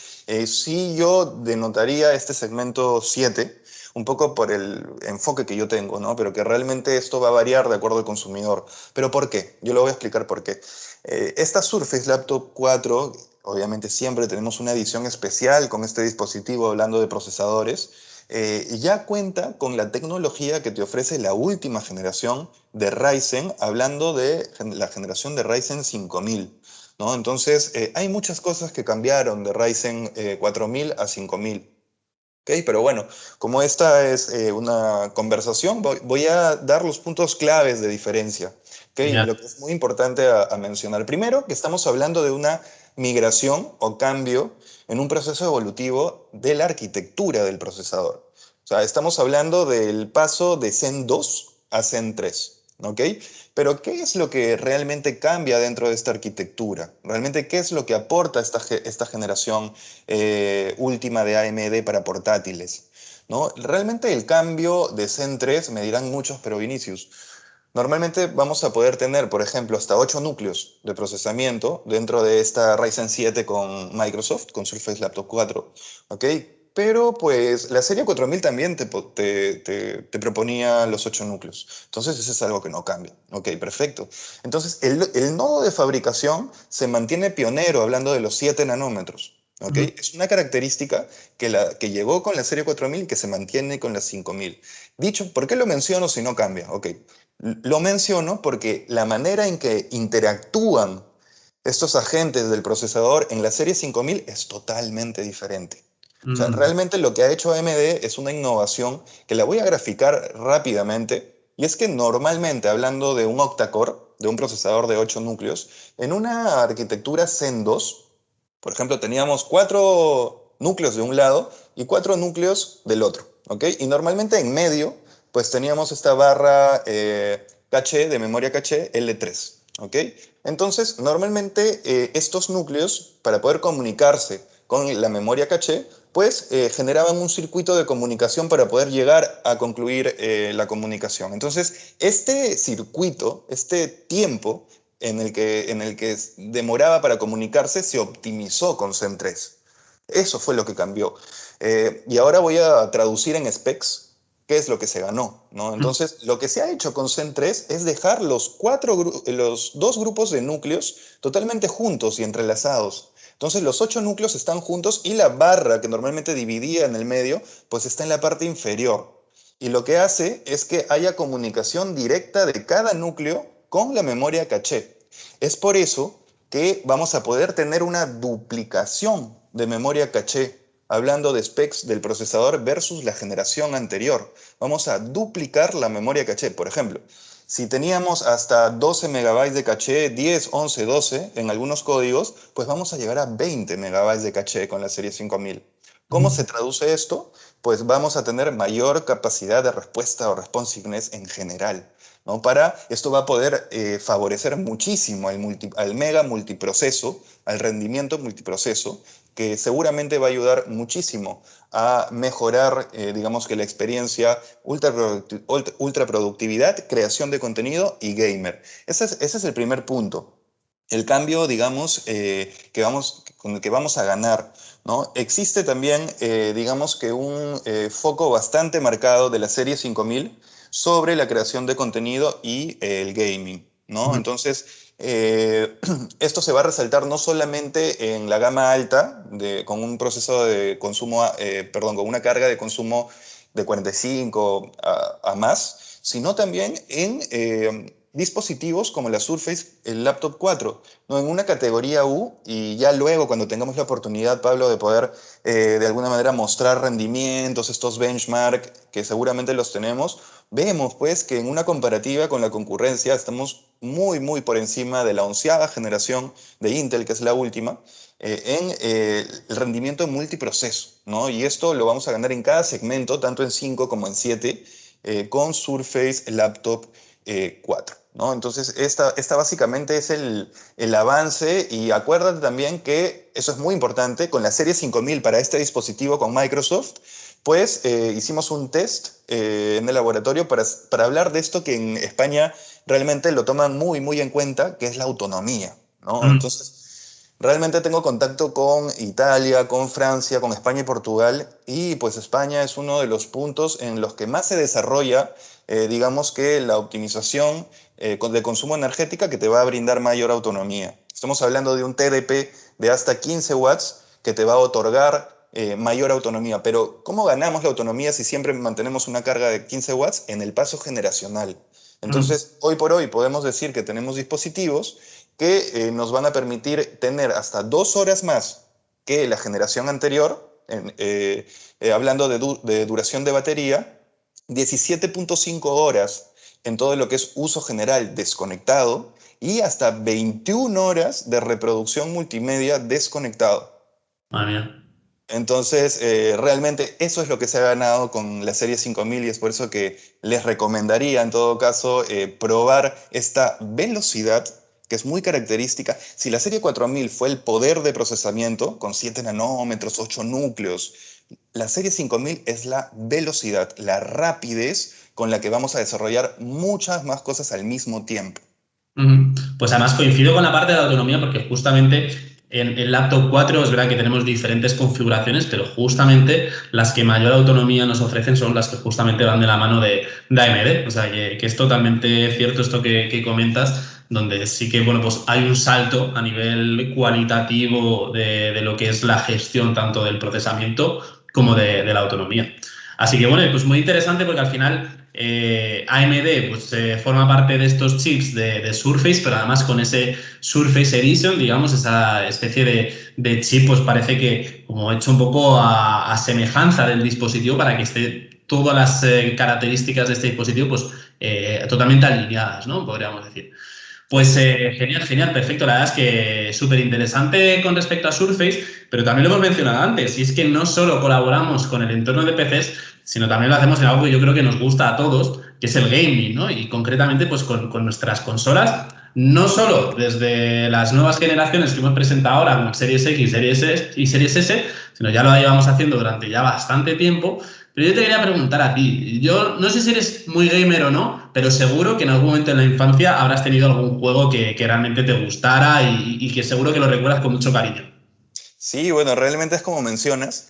S2: sí yo denotaría este segmento 7 un poco por el enfoque que yo tengo, ¿no? Pero que realmente esto va a variar de acuerdo al consumidor. ¿Pero por qué? Yo lo voy a explicar por qué. Esta Surface Laptop 4, obviamente siempre tenemos una edición especial con este dispositivo hablando de procesadores, ya cuenta con la tecnología que te ofrece la última generación de Ryzen, hablando de la generación de Ryzen 5000, ¿no? Entonces, hay muchas cosas que cambiaron de Ryzen 4000 a 5000. ¿Ok? Pero bueno, como esta es una conversación, voy a dar los puntos claves de diferencia. ¿Ok?
S1: Ya.
S2: Lo que es muy importante a mencionar. Primero, que estamos hablando de una migración o cambio en un proceso evolutivo de la arquitectura del procesador. O sea, estamos hablando del paso de Zen 2 a Zen 3. ¿Ok? Pero ¿qué es lo que realmente cambia dentro de esta arquitectura? ¿Realmente qué es lo que aporta esta generación última de AMD para portátiles? ¿No? Realmente el cambio de Zen 3, me dirán muchos, pero Vinicius, normalmente vamos a poder tener, por ejemplo, hasta 8 núcleos de procesamiento dentro de esta Ryzen 7 con Microsoft, con Surface Laptop 4, ¿ok? Pero pues la serie 4000 también te proponía los 8 núcleos. Entonces eso es algo que no cambia. Ok, perfecto. Entonces el nodo de fabricación se mantiene pionero hablando de los 7 nanómetros. ¿Ok?
S1: Ujú.
S2: Es una característica que llegó con la serie 4000 y que se mantiene con la 5000. Dicho, ¿por qué lo menciono si no cambia? Ok, lo menciono porque la manera en que interactúan estos agentes del procesador en la serie 5000 es totalmente diferente. O sea,
S1: Mm.
S2: realmente lo que ha hecho AMD es una innovación que la voy a graficar rápidamente. Y es que normalmente, hablando de un octa-core, de un procesador de 8 núcleos, en una arquitectura Zen 2, por ejemplo, teníamos 4 núcleos de un lado y 4 núcleos del otro. ¿Ok? Y normalmente en medio pues teníamos esta barra caché, de memoria caché L3. ¿Ok? Entonces, normalmente estos núcleos, para poder comunicarse con la memoria caché, pues generaban un circuito de comunicación para poder llegar a concluir la comunicación. Entonces, este circuito, este tiempo en el que demoraba para comunicarse, se optimizó con Zen 3. Eso fue lo que cambió. Y ahora voy a traducir en specs qué es lo que se ganó, ¿no?
S1: Mm.
S2: Entonces, lo que se ha hecho con Zen 3 es dejar los dos grupos de núcleos totalmente juntos y entrelazados. Entonces los 8 núcleos están juntos y la barra que normalmente dividía en el medio, pues está en la parte inferior. Y lo que hace es que haya comunicación directa de cada núcleo con la memoria caché. Es por eso que vamos a poder tener una duplicación de memoria caché, hablando de specs del procesador versus la generación anterior. Vamos a duplicar la memoria caché. Por ejemplo, si teníamos hasta 12 megabytes de caché, 10, 11, 12 en algunos códigos, pues vamos a llegar a 20 megabytes de caché con la serie 5000. ¿Cómo se traduce esto? Pues vamos a tener mayor capacidad de respuesta o responsiveness en general, ¿no? Esto va a poder favorecer muchísimo al mega multiproceso, al rendimiento multiproceso, que seguramente va a ayudar muchísimo a mejorar, digamos que la experiencia, ultra productividad, creación de contenido y gamer. Ese es el primer punto. El cambio, digamos, con el que vamos a ganar, ¿no? Existe también, digamos que un foco bastante marcado de la serie 5000 sobre la creación de contenido y el gaming, ¿no? Entonces, esto se va a resaltar no solamente en la gama alta, con un proceso de consumo, perdón, con una carga de consumo de 45 a más, sino también en dispositivos como la Surface, el Laptop 4, ¿no? En una categoría U, y ya luego cuando tengamos la oportunidad, Pablo, de poder de alguna manera mostrar rendimientos, estos benchmark, que seguramente los tenemos, vemos pues que en una comparativa con la concurrencia estamos muy por encima de la 11ª generación de Intel, que es la última, en el rendimiento multiproceso, ¿no? Y esto lo vamos a ganar en cada segmento, tanto en 5 como en 7, con Surface Laptop 4. ¿No? Entonces, esta básicamente es el avance, y acuérdate también que eso es muy importante, con la serie 5000 para este dispositivo con Microsoft, pues hicimos un test en el laboratorio para hablar de esto que en España realmente lo toman muy en cuenta, que es la autonomía, ¿no? Entonces, realmente tengo contacto con Italia, con Francia, con España y Portugal, y pues España es uno de los puntos en los que más se desarrolla, digamos que la optimización de consumo energética, que te va a brindar mayor autonomía. Estamos hablando de un TDP de hasta 15 watts que te va a otorgar mayor autonomía. Pero ¿cómo ganamos la autonomía si siempre mantenemos una carga de 15 watts? En el paso generacional. Entonces, hoy por hoy podemos decir que tenemos dispositivos que nos van a permitir tener hasta 2 horas más que la generación anterior, hablando de duración de batería, 17.5 horas en todo lo que es uso general desconectado, y hasta 21 horas de reproducción multimedia desconectado.
S1: Madre mía.
S2: Entonces, realmente eso es lo que se ha ganado con la serie 5000, y es por eso que les recomendaría en todo caso probar esta velocidad que es muy característica. Si la serie 4000 fue el poder de procesamiento con 7 nanómetros, 8 núcleos, la serie 5000 es la velocidad, la rapidez con la que vamos a desarrollar muchas más cosas al mismo tiempo.
S1: Pues además coincido con la parte de la autonomía, porque justamente en el Laptop 4 es verdad que tenemos diferentes configuraciones, pero justamente las que mayor autonomía nos ofrecen son las que justamente van de la mano de AMD. O sea, que es totalmente cierto esto que comentas, donde sí que bueno, pues hay un salto a nivel cualitativo de lo que es la gestión tanto del procesamiento como de la autonomía. Así que bueno, pues muy interesante, porque al final AMD pues, forma parte de estos chips de Surface, pero además con ese Surface Edition, digamos, esa especie de chip, pues parece que como hecho un poco a semejanza del dispositivo, para que esté todas las características de este dispositivo pues totalmente alineadas, ¿no? Podríamos decir. Pues genial, perfecto. La verdad es que súper interesante con respecto a Surface, pero también lo hemos mencionado antes, y es que no solo colaboramos con el entorno de PCs, sino también lo hacemos en algo que yo creo que nos gusta a todos, que es el gaming, ¿no? Y concretamente pues con nuestras consolas, no solo desde las nuevas generaciones que hemos presentado ahora, como Series X, Series S y Series S, sino ya lo llevamos haciendo durante ya bastante tiempo. Pero yo te quería preguntar a ti, yo no sé si eres muy gamer o no, pero seguro que en algún momento en la infancia habrás tenido algún juego que realmente te gustara y que seguro que lo recuerdas con mucho cariño.
S2: Sí, bueno, realmente es como mencionas.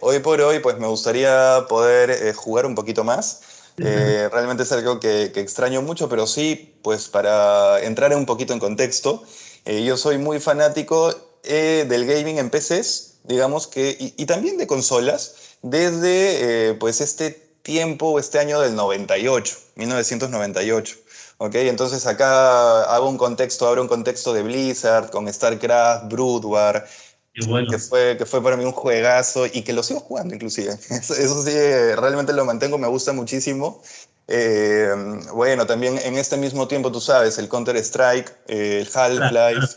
S2: Hoy por hoy, pues me gustaría poder jugar un poquito más. Realmente es algo que extraño mucho, pero sí, pues para entrar un poquito en contexto, yo soy muy fanático del gaming en PCs, digamos que, y también de consolas, desde pues este tiempo, este año del 98, 1998. ¿Ok? Entonces acá abro un contexto de Blizzard con StarCraft, Brood War,
S1: Y bueno,
S2: que fue para mí un juegazo y que lo sigo jugando inclusive. Eso sí, realmente lo mantengo, me gusta muchísimo. Eh, bueno, también en este mismo tiempo, tú sabes, el Counter-Strike, el
S1: claro, claro.
S2: Half-Life,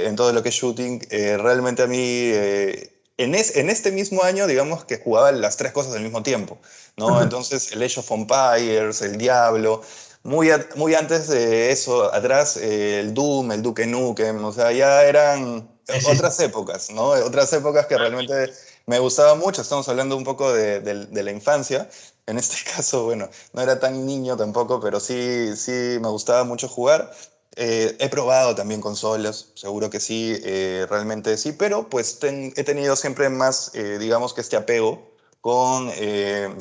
S2: en todo lo que es shooting, realmente a mí, en este mismo año, digamos que jugaba las tres cosas al mismo tiempo, ¿no? Entonces, el Age of Empires, el Diablo, muy antes de eso, atrás, el Doom, el Duke Nukem, o sea, ya eran
S1: Sí, sí, sí.
S2: otras épocas, ¿no? Otras épocas que realmente me gustaba mucho. Estamos hablando un poco de la infancia. En este caso, bueno, no era tan niño tampoco, pero sí, sí me gustaba mucho jugar. He probado también consolas, seguro que sí, realmente sí, pero pues he tenido siempre más, digamos que este apego con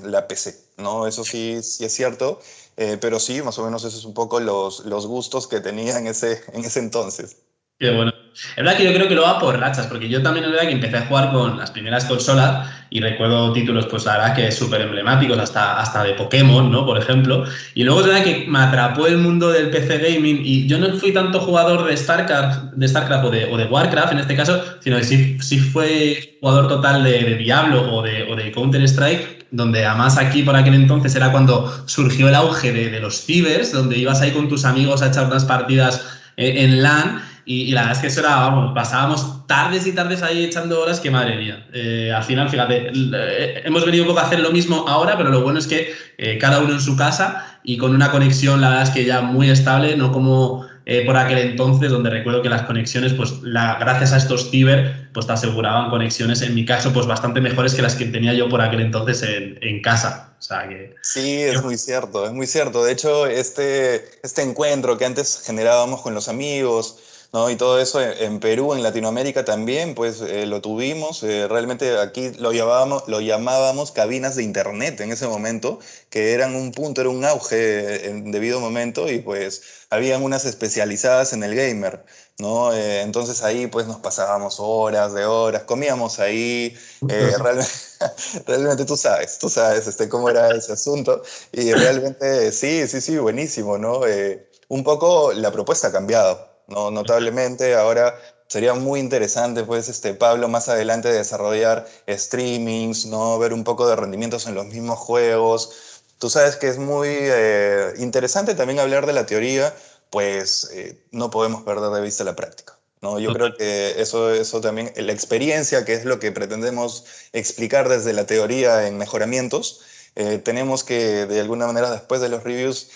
S2: la PC, ¿no? Eso sí, sí es cierto, pero sí, más o menos esos es un poco los gustos que tenía en ese entonces.
S1: Qué bueno. Es verdad que yo creo que lo va por rachas, porque yo también es verdad que empecé a jugar con las primeras consolas y recuerdo títulos, pues la verdad que súper emblemáticos, hasta de Pokémon, ¿no? Por ejemplo. Y luego es verdad que me atrapó el mundo del PC gaming y yo no fui tanto jugador de StarCraft o de Warcraft en este caso, sino que sí fue jugador total de Diablo o de Counter-Strike, donde además aquí por aquel entonces era cuando surgió el auge de los cibers, donde ibas ahí con tus amigos a echar unas partidas en LAN. Y la verdad es que eso era, vamos, pasábamos tardes y tardes ahí echando horas que madre mía. Al final, fíjate, hemos venido un poco a hacer lo mismo ahora, pero lo bueno es que cada uno en su casa y con una conexión, la verdad es que ya muy estable, no como por aquel entonces, donde recuerdo que las conexiones, pues gracias a estos ciber, pues te aseguraban conexiones, en mi caso, pues bastante mejores que las que tenía yo por aquel entonces en casa. O sea que...
S2: Sí, es muy cierto, es muy cierto. De hecho, este encuentro que antes generábamos con los amigos, ¿no? Y todo eso en Perú, en Latinoamérica también, pues lo tuvimos. Realmente aquí lo llamábamos cabinas de internet en ese momento, que eran un punto, era un auge en debido momento y pues habían unas especializadas en el gamer, ¿no? Entonces ahí pues nos pasábamos horas de horas, comíamos ahí,
S1: Justo, sí.
S2: realmente... Realmente tú sabes cómo era ese asunto y realmente sí, sí, sí, buenísimo, ¿no? Un poco la propuesta ha cambiado, ¿no? Notablemente ahora sería muy interesante, pues, Pablo, más adelante desarrollar streamings, ¿no? Ver un poco de rendimientos en los mismos juegos. Tú sabes que es muy interesante también hablar de la teoría, pues no podemos perder de vista la práctica. No, yo creo que eso también, la experiencia, que es lo que pretendemos explicar desde la teoría en mejoramientos, tenemos que de alguna manera después de los reviews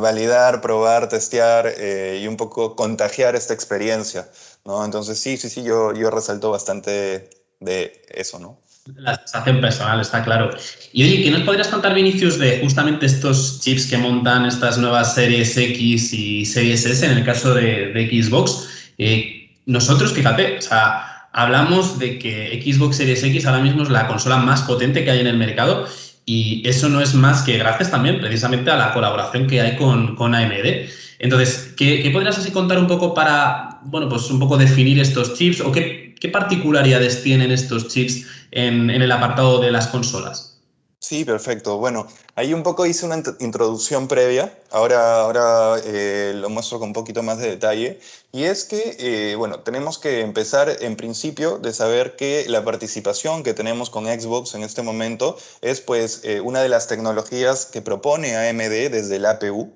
S2: validar, probar, testear y un poco contagiar esta experiencia, ¿no? Entonces sí, sí, sí, yo resalto bastante de eso, ¿no?
S1: La sensación personal, está claro. Y oye, ¿qué nos podrías contar, Vinicius, de justamente estos chips que montan estas nuevas series X y series S en el caso de Xbox? Nosotros, fíjate, o sea, hablamos de que Xbox Series X ahora mismo es la consola más potente que hay en el mercado y eso no es más que gracias también precisamente a la colaboración que hay con AMD. Entonces, ¿qué podrías así contar un poco para, bueno, pues un poco definir estos chips o qué particularidades tienen estos chips en el apartado de las consolas?
S2: Sí, perfecto. Bueno, ahí un poco hice una introducción previa, ahora lo muestro con un poquito más de detalle, y es que, bueno, tenemos que empezar en principio de saber que la participación que tenemos con Xbox en este momento es pues una de las tecnologías que propone AMD desde el APU.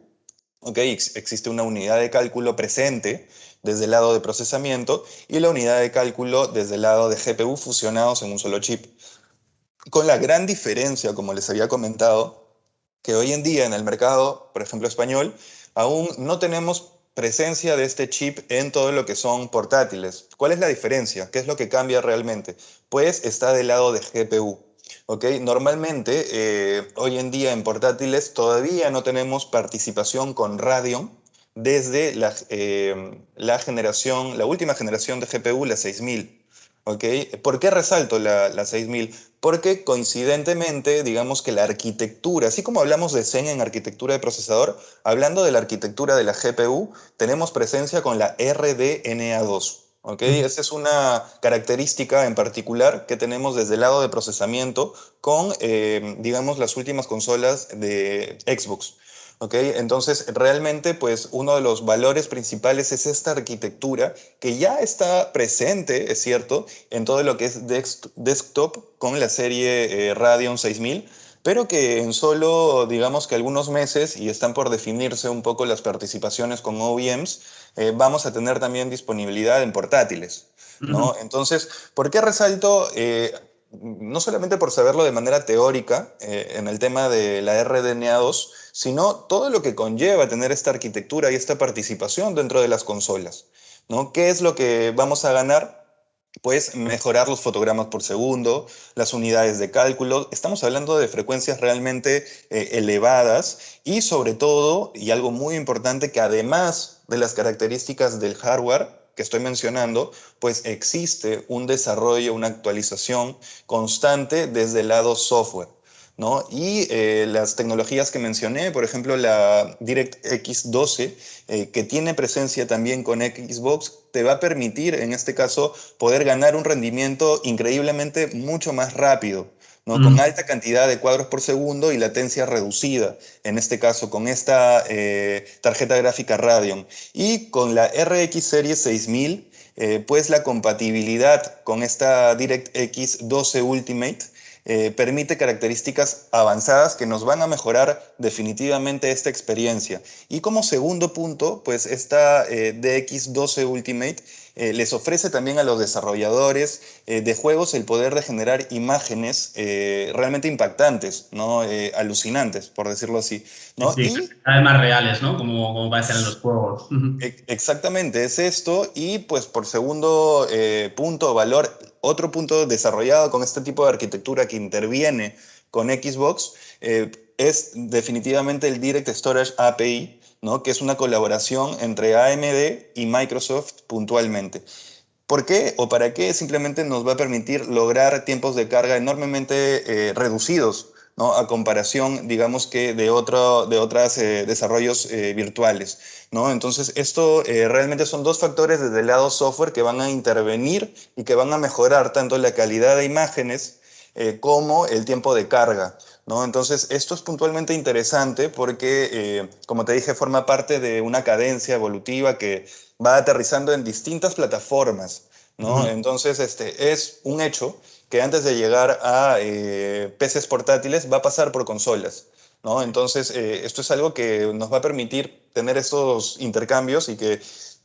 S2: ¿Ok? Existe una unidad de cálculo presente desde el lado de procesamiento y la unidad de cálculo desde el lado de GPU fusionados en un solo chip. Con la gran diferencia, como les había comentado, que hoy en día en el mercado, por ejemplo, español, aún no tenemos presencia de este chip en todo lo que son portátiles. ¿Cuál es la diferencia? ¿Qué es lo que cambia realmente? Pues está del lado de GPU. ¿Ok? Normalmente, hoy en día en portátiles todavía no tenemos participación con Radeon desde la última generación de GPU, la 6000. ¿Ok? ¿Por qué resalto la 6000? Porque coincidentemente, digamos que la arquitectura, así como hablamos de Zen en arquitectura de procesador, hablando de la arquitectura de la GPU, tenemos presencia con la RDNA2. ¿ok? Esa es una característica en particular que tenemos desde el lado de procesamiento con, digamos, las últimas consolas de Xbox. ¿Ok? Entonces, realmente, pues uno de los valores principales es esta arquitectura que ya está presente, es cierto, en todo lo que es desktop con la serie Radeon 6000, pero que en solo, digamos que algunos meses, y están por definirse un poco las participaciones con OEMs, vamos a tener también disponibilidad en portátiles, ¿no? Entonces, ¿por qué resalto? No solamente por saberlo de manera teórica en el tema de la RDNA2, sino todo lo que conlleva tener esta arquitectura y esta participación dentro de las consolas, ¿no? ¿Qué es lo que vamos a ganar? Pues mejorar los fotogramas por segundo, las unidades de cálculo. Estamos hablando de frecuencias realmente elevadas y sobre todo, y algo muy importante, que además de las características del hardware que estoy mencionando, pues existe un desarrollo, una actualización constante desde el lado software, ¿no? Y las tecnologías que mencioné, por ejemplo, la DirectX 12, que tiene presencia también con Xbox, te va a permitir, en este caso, poder ganar un rendimiento increíblemente mucho más rápido, ¿no? Con alta cantidad de cuadros por segundo y latencia reducida, en este caso con esta tarjeta gráfica Radeon. Y con la RX Series 6000, pues la compatibilidad con esta DirectX 12 Ultimate permite características avanzadas que nos van a mejorar definitivamente esta experiencia. Y como segundo punto, pues esta DX12 Ultimate les ofrece también a los desarrolladores de juegos el poder de generar imágenes realmente impactantes, ¿no? Alucinantes, por decirlo así,
S1: Sí,
S2: ¿no?
S1: sí,
S2: Y
S1: cada vez más reales, ¿no? Como parecen en los juegos.
S2: exactamente, es esto. Y pues por segundo punto, valor, otro punto desarrollado con este tipo de arquitectura que interviene con Xbox, es definitivamente el Direct Storage API, ¿no? Que es una colaboración entre AMD y Microsoft puntualmente. ¿Por qué o para qué? Simplemente nos va a permitir lograr tiempos de carga enormemente reducidos, ¿no? A comparación, digamos que de otros desarrollos virtuales, ¿no? Entonces, esto realmente son dos factores desde el lado software que van a intervenir y que van a mejorar tanto la calidad de imágenes como el tiempo de carga, ¿no? Entonces, esto es puntualmente interesante porque, como te dije, forma parte de una cadencia evolutiva que va aterrizando en distintas plataformas, ¿no? Entonces, es un hecho que antes de llegar a PCs portátiles va a pasar por consolas, ¿no? Entonces, esto es algo que nos va a permitir tener estos intercambios y que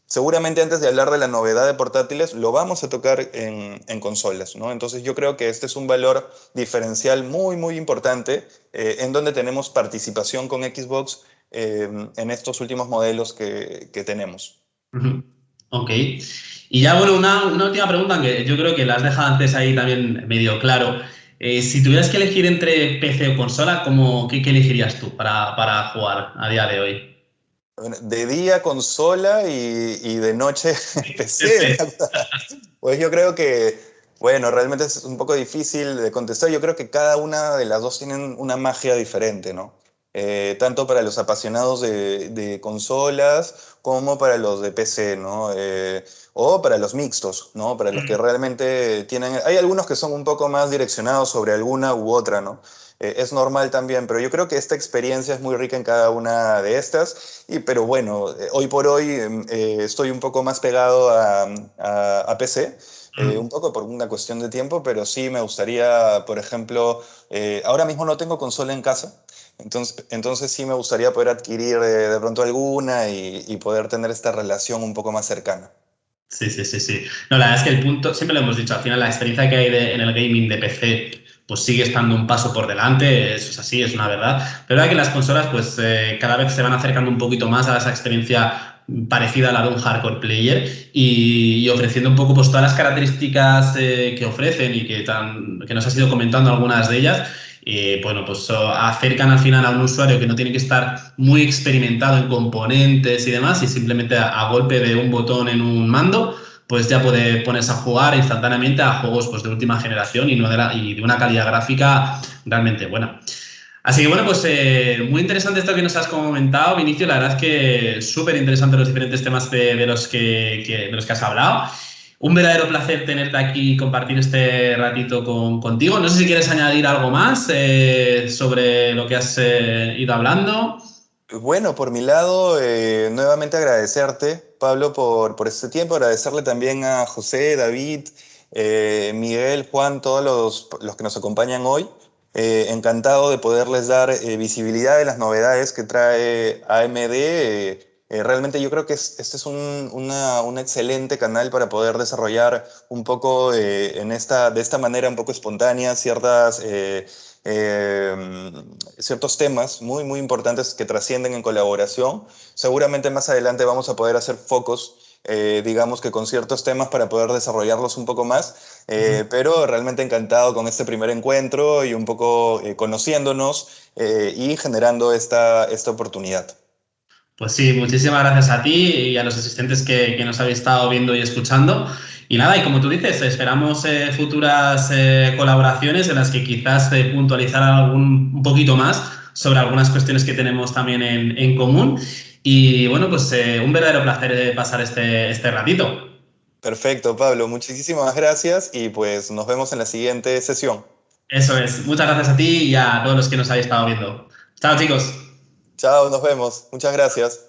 S2: seguramente antes de hablar de la novedad de portátiles lo vamos a tocar en consolas, ¿no? Entonces, yo creo que este es un valor diferencial muy, muy importante en donde tenemos participación con Xbox en estos últimos modelos que tenemos.
S1: Ujú. Ok. Y ya, bueno, una última pregunta que yo creo que la has dejado antes ahí también medio claro. Si tuvieras que elegir entre PC o consola, qué elegirías tú para jugar a día de hoy?
S2: Bueno, de día consola y de noche PC.
S1: PC.
S2: Pues yo creo que, bueno, realmente es un poco difícil de contestar. Yo creo que cada una de las dos tienen una magia diferente, ¿no? Tanto para los apasionados de consolas como para los de PC, ¿no? O para los mixtos, ¿no? Para los que realmente tienen... Hay algunos que son un poco más direccionados sobre alguna u otra, ¿no? Es normal también, pero yo creo que esta experiencia es muy rica en cada una de estas. Pero bueno, hoy por hoy estoy un poco más pegado a PC, un poco por una cuestión de tiempo, pero sí me gustaría, por ejemplo, ahora mismo no tengo consola en casa, entonces sí me gustaría poder adquirir de pronto alguna y poder tener esta relación un poco más cercana.
S1: Sí, sí, sí, sí. No, la verdad es que el punto, siempre lo hemos dicho, al final la experiencia que hay en el gaming de PC, pues sigue estando un paso por delante, eso es así, es una verdad. Pero es verdad que las consolas, pues cada vez se van acercando un poquito más a esa experiencia parecida a la de un hardcore player y ofreciendo un poco pues todas las características que ofrecen y que nos has ido comentando algunas de ellas. Bueno, pues acercan al final a un usuario que no tiene que estar muy experimentado en componentes y demás, y simplemente a golpe de un botón en un mando, pues ya puede ponerse a jugar instantáneamente a juegos pues, de última generación y de una calidad gráfica realmente buena. Así que bueno, pues muy interesante esto que nos has comentado, Vinicio. La verdad es que súper interesante los diferentes temas de los que has hablado. Un verdadero placer tenerte aquí y compartir este ratito contigo. No sé si quieres añadir algo más sobre lo que has ido hablando.
S2: Bueno, por mi lado, nuevamente agradecerte, Pablo, por este tiempo, agradecerle también a José, David, Miguel, Juan, todos los que nos acompañan hoy. Encantado de poderles dar visibilidad de las novedades que trae AMD. Realmente yo creo que este es un excelente canal para poder desarrollar un poco de esta manera un poco espontánea eh, ciertos temas muy, muy importantes que trascienden en colaboración. Seguramente más adelante vamos a poder hacer focos, digamos que con ciertos temas para poder desarrollarlos un poco más, pero realmente encantado con este primer encuentro y un poco conociéndonos y generando esta oportunidad.
S1: Pues sí, muchísimas gracias a ti y a los asistentes que nos habéis estado viendo y escuchando. Y nada, y como tú dices, esperamos futuras colaboraciones en las que quizás puntualizar un poquito más sobre algunas cuestiones que tenemos también en común. Y bueno, pues un verdadero placer pasar este ratito.
S2: Perfecto, Pablo. Muchísimas gracias y pues nos vemos en la siguiente sesión.
S1: Eso es. Muchas gracias a ti y a todos los que nos habéis estado viendo. Chao, chicos.
S2: Chao, nos vemos. Muchas gracias.